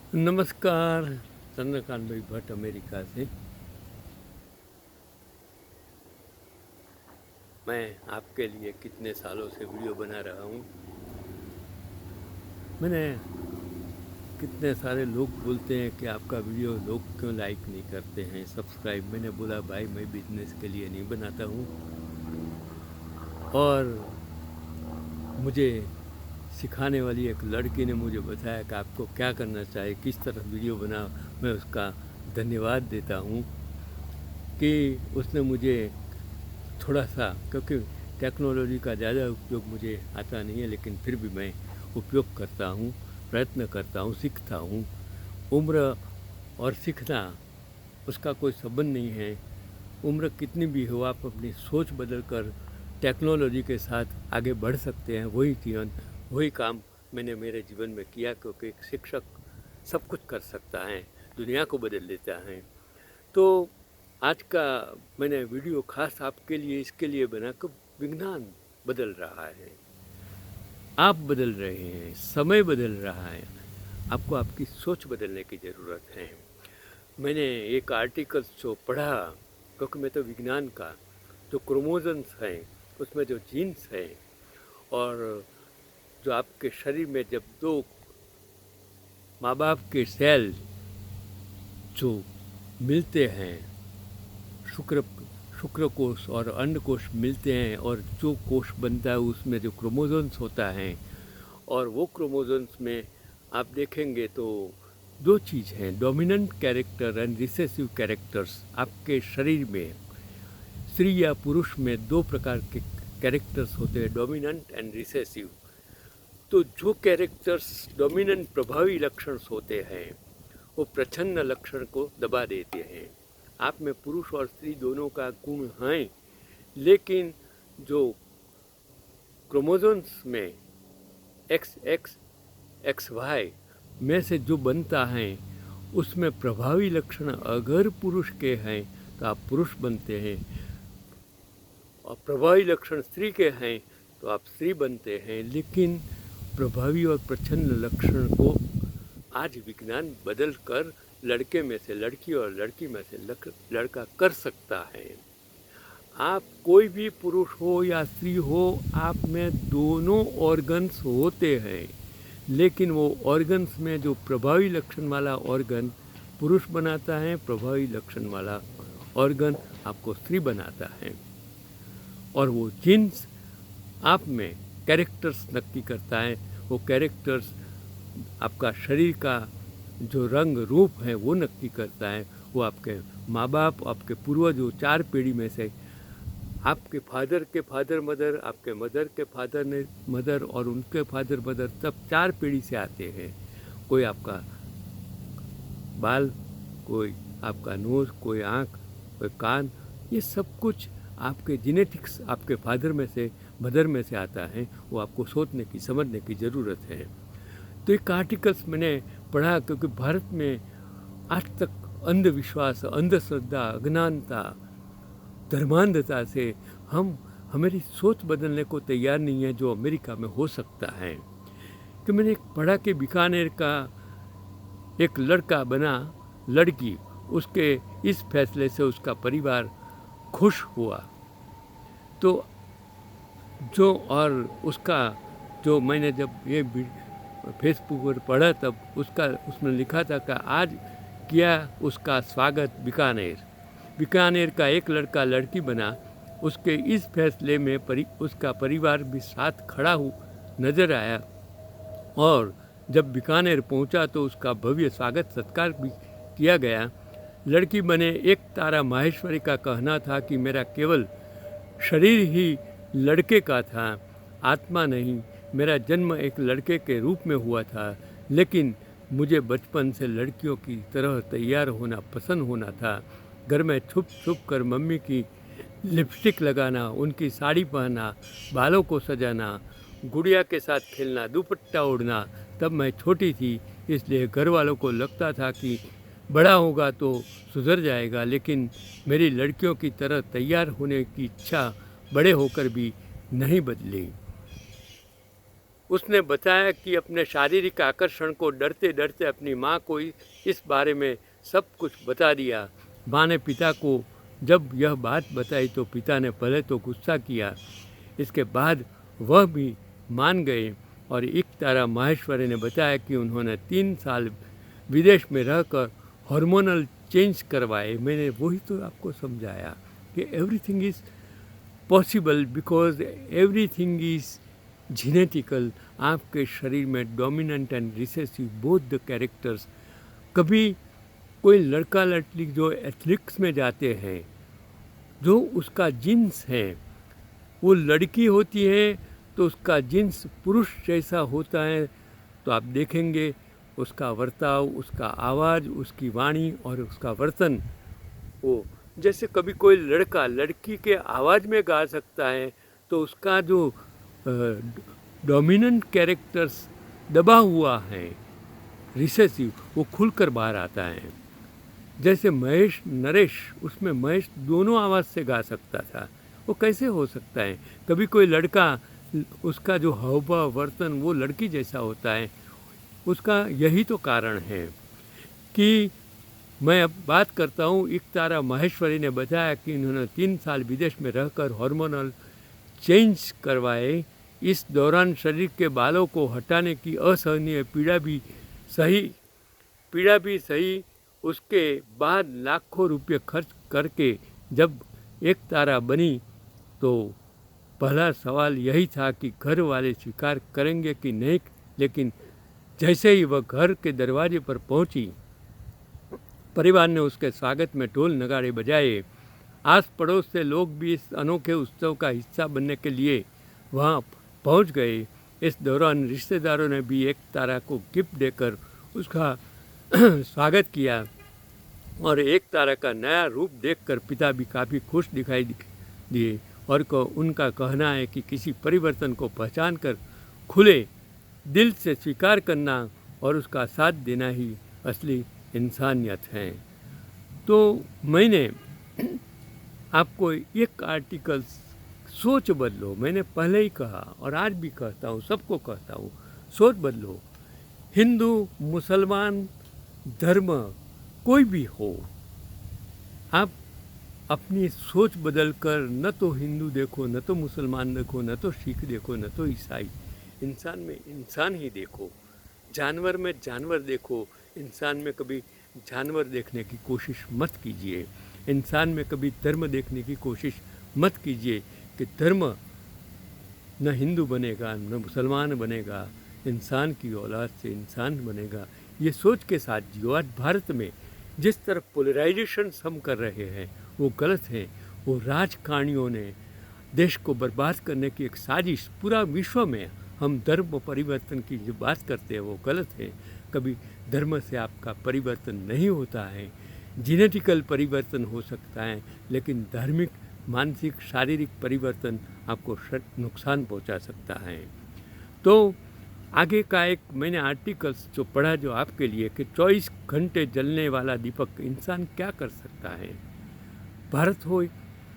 नमस्कार। चंद्रकांत भाई भट्ट अमेरिका से। मैं आपके लिए कितने सालों से वीडियो बना रहा हूँ। मैंने कितने सारे लोग बोलते हैं कि आपका वीडियो लोग क्यों लाइक नहीं करते हैं, सब्सक्राइब। मैंने बोला भाई मैं बिजनेस के लिए नहीं बनाता हूँ, और मुझे सिखाने वाली एक लड़की ने मुझे बताया कि आपको क्या करना चाहिए, किस तरह वीडियो बना। मैं उसका धन्यवाद देता हूँ कि उसने मुझे थोड़ा सा, क्योंकि टेक्नोलॉजी का ज़्यादा उपयोग मुझे आता नहीं है, लेकिन फिर भी मैं उपयोग करता हूँ, प्रयत्न करता हूँ, सीखता हूँ। उम्र और सीखना उसका कोई संबंध नहीं है। उम्र कितनी भी हो, आप अपनी सोच बदल कर टेक्नोलॉजी के साथ आगे बढ़ सकते हैं। वही काम मैंने मेरे जीवन में किया, क्योंकि एक शिक्षक सब कुछ कर सकता है, दुनिया को बदल देता है। तो आज का मैंने वीडियो खास आपके लिए इसके लिए बना कि विज्ञान बदल रहा है, आप बदल रहे हैं, समय बदल रहा है, आपको आपकी सोच बदलने की ज़रूरत है। मैंने एक आर्टिकल जो पढ़ा, क्योंकि मैं तो विज्ञान का, जो क्रोमोजन्स हैं उसमें जो जीन्स हैं, और जो आपके शरीर में जब दो माँ बाप के सेल जो मिलते हैं, शुक्र शुक्र कोश और अंड कोश मिलते हैं, और जो कोश बनता है उसमें जो क्रोमोजोन्स होता है, और वो क्रोमोजोन्स में आप देखेंगे तो दो चीज़ हैं, dominant character and recessive characters. आपके शरीर में स्त्री या पुरुष में दो प्रकार के कैरेक्टर्स होते हैं, डोमिनेंट एंड रिसेसिव। तो जो कैरेक्टर्स डोमिनेंट प्रभावी लक्षण होते हैं, वो प्रच्छन्न लक्षण को दबा देते हैं। आप में पुरुष और स्त्री दोनों का गुण है, लेकिन जो क्रोमोजोन्स में XX XY में से जो बनता है, उसमें प्रभावी लक्षण अगर पुरुष के हैं तो आप पुरुष बनते हैं, और प्रभावी लक्षण स्त्री के हैं तो आप स्त्री बनते हैं। लेकिन प्रभावी और प्रच्छन्न लक्षण को आज विज्ञान बदल कर लड़के में से लड़की और लड़की में से लड़का कर सकता है। आप कोई भी पुरुष हो या स्त्री हो, आप में दोनों ऑर्गन्स होते हैं, लेकिन वो ऑर्गन्स में जो प्रभावी लक्षण वाला ऑर्गन पुरुष बनाता है, प्रभावी लक्षण वाला ऑर्गन आपको स्त्री बनाता है। और वो जीन्स आप में कैरेक्टर्स नक्की करता है। वो कैरेक्टर्स आपका शरीर का जो रंग रूप है वो नक्की करता है। वो आपके माँ बाप, आपके पूर्वजों 4 पीढ़ी में से, आपके फादर के फादर मदर, आपके मदर के फादर ने मदर, और उनके फादर मदर, सब 4 पीढ़ी से आते हैं। कोई आपका बाल, कोई आपका नोज़, कोई आँख, कोई कान, ये सब कुछ आपके जेनेटिक्स, आपके फादर में से, मदर में से आता है। वो आपको सोचने की, समझने की ज़रूरत है। तो एक आर्टिकल्स मैंने पढ़ा, क्योंकि भारत में आज तक अंधविश्वास, अंधश्रद्धा, अज्ञानता, धर्मांधता से हम हमारी सोच बदलने को तैयार नहीं है, जो अमेरिका में हो सकता है। कि मैंने पढ़ा कि बीकानेर का एक लड़का बना लड़की, उसके इस फैसले से उसका परिवार खुश हुआ। तो जो, और उसका जो, मैंने जब ये फेसबुक पर पढ़ा तब उसने लिखा था कि आज किया उसका स्वागत बीकानेर का एक लड़का लड़की बना। उसके इस फैसले में उसका परिवार भी साथ खड़ा नज़र आया, और जब बीकानेर पहुंचा तो उसका भव्य स्वागत सत्कार भी किया गया। लड़की बने एक तारा माहेश्वरी का कहना था कि मेरा केवल शरीर ही लड़के का था, आत्मा नहीं। मेरा जन्म एक लड़के के रूप में हुआ था, लेकिन मुझे बचपन से लड़कियों की तरह तैयार होना पसंद होना था। घर में छुप छुप कर मम्मी की लिपस्टिक लगाना, उनकी साड़ी पहनना, बालों को सजाना, गुड़िया के साथ खेलना, दुपट्टा ओढ़ना। तब मैं छोटी थी, इसलिए घर वालों को लगता था कि बड़ा होगा तो सुधर जाएगा, लेकिन मेरी लड़कियों की तरह तैयार होने की इच्छा बड़े होकर भी नहीं बदली। उसने बताया कि अपने शारीरिक आकर्षण को डरते डरते अपनी माँ को इस बारे में सब कुछ बता दिया। माँ ने पिता को जब यह बात बताई तो पिता ने पहले तो गुस्सा किया, इसके बाद वह भी मान गए। और एकतारा माहेश्वरी ने बताया कि उन्होंने 3 साल विदेश में रहकर हार्मोनल चेंज करवाए। मैंने वही तो आपको समझाया कि everything is possible because everything is genetical. आपके शरीर में dominant and recessive both the characters. कभी कोई लड़का लड़की जो एथलेटिक्स में जाते हैं, जो उसका जीन्स है वो लड़की होती है तो उसका जीन्स पुरुष जैसा होता है, तो आप देखेंगे उसका बर्ताव, उसका आवाज़, उसकी वाणी और उसका वर्तन वो जैसे कभी कोई लड़का लड़की के आवाज़ में गा सकता है तो उसका जो डोमिनेंट कैरेक्टर्स दबा हुआ है रिसेसिव वो खुलकर बाहर आता है। जैसे महेश नरेश, उसमें महेश दोनों आवाज़ से गा सकता था, वो कैसे हो सकता है? कभी कोई लड़का उसका जो हावभाव वर्तन वो लड़की जैसा होता है, उसका यही तो कारण है कि मैं अब बात करता हूँ। एकतारा माहेश्वरी ने बताया कि उन्होंने 3 साल विदेश में रहकर हार्मोनल चेंज करवाए। इस दौरान शरीर के बालों को हटाने की असहनीय पीड़ा भी सही। उसके बाद लाखों रुपये खर्च करके जब एकतारा बनी तो पहला सवाल यही था कि घर वाले स्वीकार करेंगे कि नहीं। लेकिन जैसे ही वह घर के दरवाजे पर पहुंची, परिवार ने उसके स्वागत में ढोल नगाड़े बजाए। आस पड़ोस से लोग भी इस अनोखे उत्सव का हिस्सा बनने के लिए वहां पहुंच गए। इस दौरान रिश्तेदारों ने भी एकतारा को गिफ्ट देकर उसका स्वागत किया और एकतारा का नया रूप देखकर पिता भी काफ़ी खुश दिखाई दिए और उनका कहना है कि किसी परिवर्तन को पहचान कर खुले दिल से स्वीकार करना और उसका साथ देना ही असली इंसानियत है। तो मैंने आपको एक आर्टिकल सोच बदलो, मैंने पहले ही कहा और आज भी कहता हूँ, सबको कहता हूँ, सोच बदलो। हिंदू, मुसलमान, धर्म कोई भी हो, आप अपनी सोच बदल कर न तो हिंदू देखो, न तो मुसलमान देखो, न तो सिख देखो, न तो ईसाई, इंसान में इंसान ही देखो। जानवर में जानवर देखो, इंसान में कभी जानवर देखने की कोशिश मत कीजिए। इंसान में कभी धर्म देखने की कोशिश मत कीजिए कि धर्म न हिंदू बनेगा न मुसलमान बनेगा, इंसान की औलाद से इंसान बनेगा। ये सोच के साथ जियो। आज भारत में जिस तरह पोलराइजेशन हम कर रहे हैं वो गलत है। वो राजकारणियों ने देश को बर्बाद करने की एक साजिश, पूरा विश्व में हम धर्म परिवर्तन की जो बात करते हैं वो गलत है। कभी धर्म से आपका परिवर्तन नहीं होता है। जेनेटिकल परिवर्तन हो सकता है, लेकिन धार्मिक, मानसिक, शारीरिक परिवर्तन आपको नुकसान पहुंचा सकता है। तो आगे का एक मैंने आर्टिकल्स जो पढ़ा जो आपके लिए कि 24 घंटे जलने वाला दीपक इंसान क्या कर सकता है। भारत हो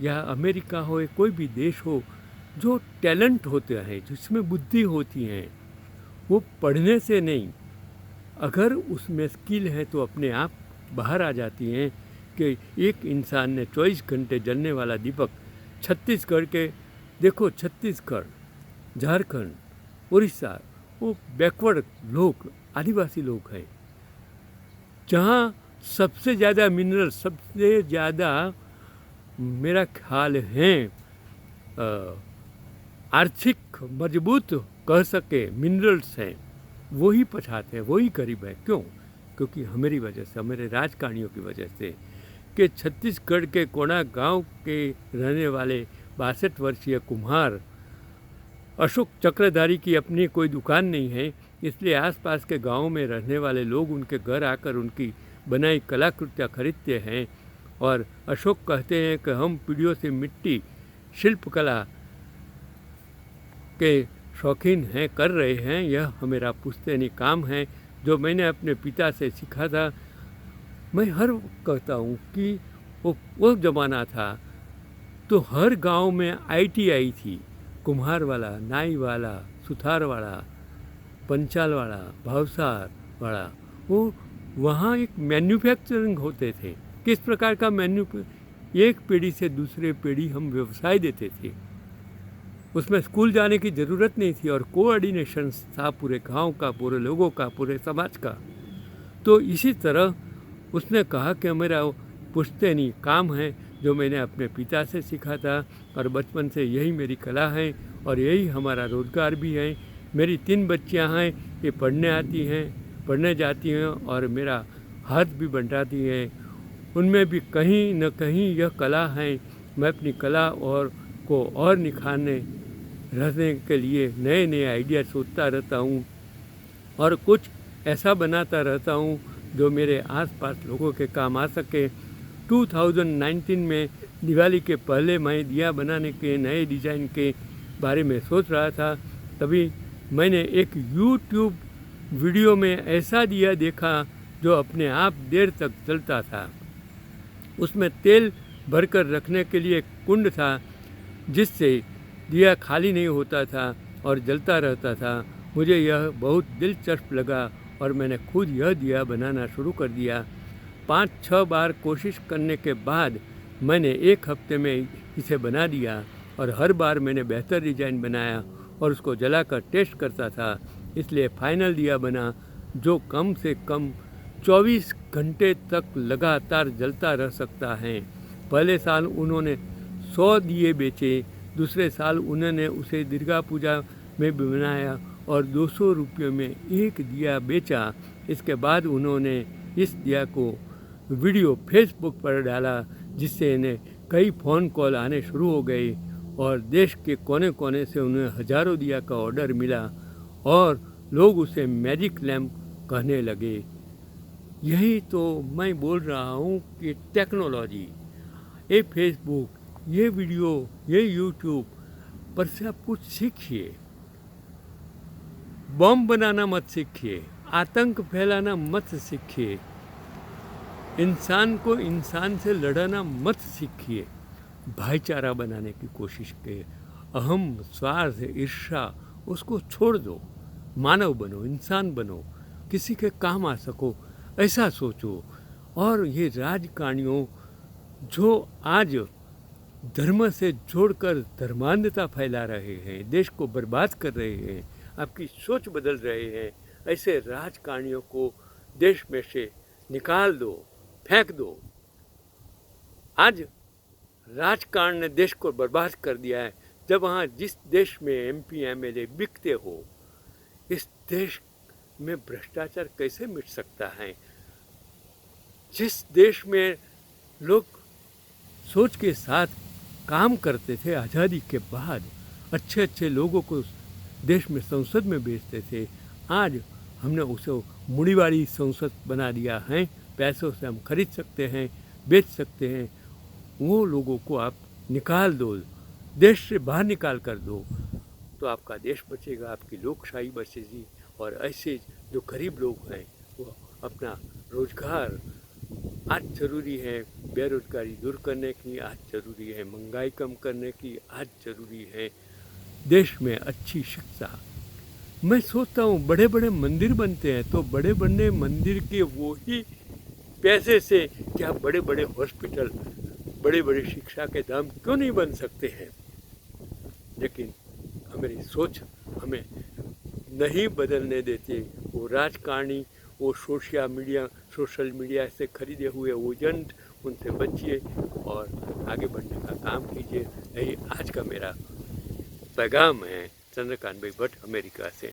या अमेरिका हो या कोई भी देश हो, जो टैलेंट होते हैं, जिसमें बुद्धि होती है, वो पढ़ने से नहीं, अगर उसमें स्किल है तो अपने आप बाहर आ जाती हैं। कि एक इंसान ने 24 घंटे जलने वाला दीपक छत्तीसगढ़ के, देखो छत्तीसगढ़, झारखंड, उड़ीसा, वो बैकवर्ड लोग, आदिवासी लोग हैं, जहाँ सबसे ज़्यादा मिनरल, सबसे ज़्यादा मेरा ख्याल है आर्थिक मजबूत कह सके मिनरल्स हैं, वही पछाते हैं, वही गरीब है। क्यों? क्योंकि हमारी वजह से, हमारे राजकारणियों की वजह से। कि छत्तीसगढ़ के कोना गांव के रहने वाले 62 वर्षीय कुम्हार अशोक चक्रधारी की अपनी कोई दुकान नहीं है, इसलिए आसपास के गांवों में रहने वाले लोग उनके घर आकर उनकी बनाई कलाकृतियाँ खरीदते हैं। और अशोक कहते हैं कि हम पीढ़ियों से मिट्टी शिल्पकला के शौकीन हैं, कर रहे हैं, यह हमारा पुश्तैनी काम है जो मैंने अपने पिता से सीखा था। मैं हर कहता हूँ कि वो ज़माना था तो हर गांव में ITI थी, कुम्हार वाला, नाई वाला, सुथार वाला, पंचालवाड़ा, भावसारवाड़ा, वो वहाँ एक मैन्युफैक्चरिंग होते थे। किस प्रकार का एक पीढ़ी से दूसरे पीढ़ी हम व्यवसाय देते थे। उसमें स्कूल जाने की ज़रूरत नहीं थी और कोऑर्डिनेशन था पूरे गांव का, पूरे लोगों का, पूरे समाज का। तो इसी तरह उसने कहा कि मेरा पुश्तैनी काम है जो मैंने अपने पिता से सीखा था और बचपन से यही मेरी कला है और यही हमारा रोज़गार भी है। मेरी 3 बच्चियां हैं, ये पढ़ने जाती हैं और मेरा हाथ भी बंटाती हैं। उनमें भी कहीं न कहीं यह कला है। मैं अपनी कला को और निखारने रहने के लिए नए नए आइडिया सोचता रहता हूँ और कुछ ऐसा बनाता रहता हूँ जो मेरे आसपास लोगों के काम आ सके। 2019 में दिवाली के पहले मैं दिया बनाने के नए डिज़ाइन के बारे में सोच रहा था, तभी मैंने एक YouTube वीडियो में ऐसा दिया देखा जो अपने आप देर तक जलता था। उसमें तेल भरकर रखने के लिए एक कुंड था जिससे दिया खाली नहीं होता था और जलता रहता था। मुझे यह बहुत दिलचस्प लगा और मैंने खुद यह दिया बनाना शुरू कर दिया। 5-6 बार कोशिश करने के बाद मैंने 1 हफ्ते में इसे बना दिया और हर बार मैंने बेहतर डिज़ाइन बनाया और उसको जलाकर टेस्ट करता था। इसलिए फाइनल दिया बना जो कम से कम 24 घंटे तक लगातार जलता रह सकता है। पहले साल उन्होंने 100 दिए बेचे, दूसरे साल उन्होंने उसे दुर्गा पूजा में भी बनाया और 200 रुपये में 1 दिया बेचा। इसके बाद उन्होंने इस दिया को वीडियो फेसबुक पर डाला जिससे इन्हें कई फ़ोन कॉल आने शुरू हो गए और देश के कोने कोने से उन्हें हज़ारों दिया का ऑर्डर मिला और लोग उसे मैजिक लैम्प कहने लगे। यही तो मैं बोल रहा हूँ कि टेक्नोलॉजी, ये फेसबुक, ये वीडियो, ये यूट्यूब पर से आप कुछ सीखिए। बम बनाना मत सीखिए, आतंक फैलाना मत सीखिए, इंसान को इंसान से लड़ाना मत सीखिए, भाईचारा बनाने की कोशिश कीजिए। अहम, स्वार्थ, ईर्ष्या उसको छोड़ दो, मानव बनो, इंसान बनो, किसी के काम आ सको ऐसा सोचो। और ये राजकारणियों जो आज धर्म से जोड़कर धर्मांधता फैला रहे हैं, देश को बर्बाद कर रहे हैं, आपकी सोच बदल रहे हैं, ऐसे राजकारणियों को देश में से निकाल दो, फेंक दो। आज राजकारण ने देश को बर्बाद कर दिया है। जब वहाँ जिस देश में MP MLA बिकते हो, इस देश में भ्रष्टाचार कैसे मिट सकता है? जिस देश में लोग सोच के साथ काम करते थे, आज़ादी के बाद अच्छे अच्छे लोगों को देश में संसद में भेजते थे, आज हमने उसे मुड़ीवाड़ी संसद बना दिया है। पैसों से हम खरीद सकते हैं, बेच सकते हैं। वो लोगों को आप निकाल दो, देश से बाहर निकाल कर दो, तो आपका देश बचेगा, आपकी लोकशाही बचेगी। और ऐसे जो गरीब लोग हैं वो अपना रोजगार, आज ज़रूरी है बेरोजगारी दूर करने की, आज ज़रूरी है महंगाई कम करने की, आज ज़रूरी है देश में अच्छी शिक्षा। मैं सोचता हूँ बड़े बड़े मंदिर बनते हैं तो बड़े बड़े मंदिर के वो ही पैसे से क्या बड़े बड़े हॉस्पिटल, बड़ी बड़ी शिक्षा के दाम क्यों नहीं बन सकते हैं? लेकिन हमारी सोच हमें नहीं बदलने देते। वो राजकारणी, वो सोशल मीडिया से खरीदे हुए एजेंट, उनसे बचिए और आगे बढ़ने का काम कीजिए। यही आज का मेरा पैगाम है। चंद्रकांत भाई भट्ट, अमेरिका से।